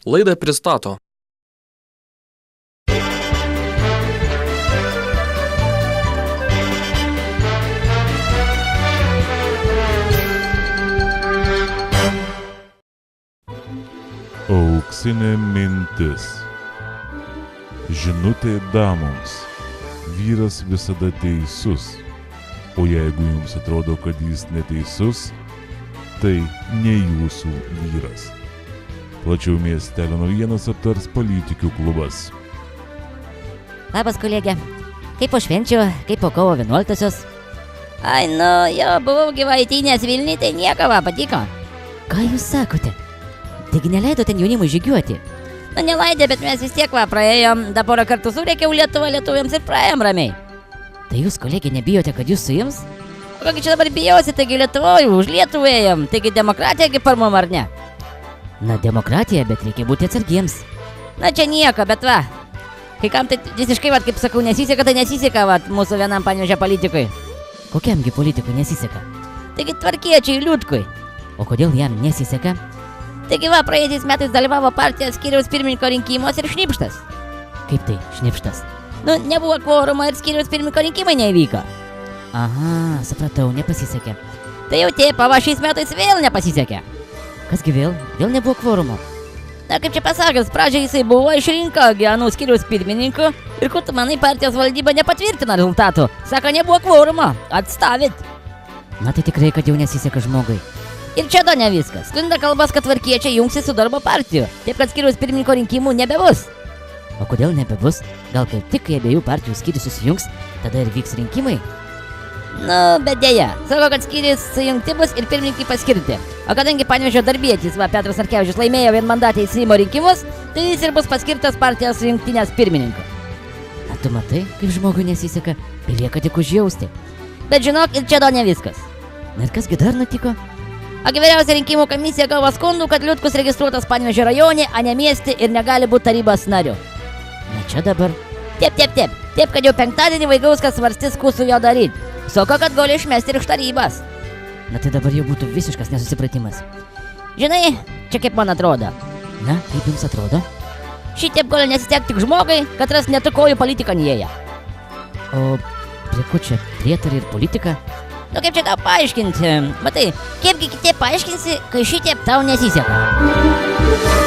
Laidą pristato Auksinė mintis. Žinutė damoms. Vyras visada teisus. O jeigu jums atrodo, kad jis neteisus, tai ne jūsų vyras. Plačiau miestelio naujienas aptars Politikių klubas. Labas, kolegė. Kaip po švenčių, kaip po kovo 11-osios? Ai, jo, buvau gyvaitynės Vilniui, tai nieko, patiko. Ką jūs sakote? Taigi neleido ten jaunimui žygiuoti? Neleidė, bet mes vis tiek praėjom, da porą kartų surėkiau lietuviams ir praėjom ramiai. Tai jūs, kolegė, nebijote, kad jūs suims? Kokį čia dabar bijausi, taigi Lietuvoje, už Lietuvą ėjom, taigi demokratija kaip par mum, ar ne? Na, demokratija, bet reikia būti atsargiems. Na, čia nieko, bet kai kam tai visiškai, kaip sakau, nesiseka, tai nesiseka, mūsų vienam Panevėžio politikui. Kokiamgi politikui nesiseka? Taigi tvarkiečiai Liutkui. O kodėl jam nesiseka? Taigi praėjusiais metais dalyvavo partijos skyriaus pirmininko rinkimuose ir šnipštas. Kaip tai šnipštas? Nebuvo kvorumo ir skyriaus pirmininko rinkimai neįvyko. Aha, supratau, nepasisekė. Tai jau taip, šiais metais vėl nepasisekė. Kasgi vėl? Vėl nebuvo kvorumo. Na, kaip čia pasakęs, pradžiai jisai buvo išrinko skyriaus pirmininku ir kur tu manai, partijos valdyba nepatvirtina rezultatų. Sako, nebuvo kvorumo, atstavit. Na, tai tikrai, kad jau nesiseka žmogui. Ir čia ne viskas. Sklinda kalbas, kad tvarkiečiai jungsis su darbo partijų. Taip, kad skyriaus pirmininko rinkimų nebebus. O kodėl nebebus? Gal kaip tik, kai abiejų partijų skyrius susijungs, tada ir vyks rinkimai? Bet dėja. Sako, kad skyrius sujungti bus ir pirmininkai paskirti. O kadangi Panevėžio darbietis, Petras Narkevičius laimėjo vienmandatę į Seimo rinkimus, tai jis ir bus paskirtas partijos rinktinės pirmininku. A tu matai, kaip žmogui nesiseka, belieka tik užjausti. Bet žinok, ir čia ne viskas. Ir kasgi dar nutiko? Ogi vyriausia rinkimų komisija gavo skundų, kad Liutkus registruotas Panevėžio rajone, a ne mieste ir negali būti tarybos nariu. Na čia dabar. Taip, kad jau penktadienį Vaigauskas svarstys, ko su jo daryti. Sako, kad gali išmesti ir iš tarybos. Na tai dabar jau būtų visiškas nesusipratimas. Žinai, čia kaip man atrodo. Na, kaip jums atrodo? Šitaip gali nesisekti tik žmogui, kad ras netu kojų politiką neėję. O prie ko čia prietarai ir politika? Kaip čia tau paaiškinti? Matai, kaipgi kitaip paaiškinsi, kai šitaip tau nesiseka?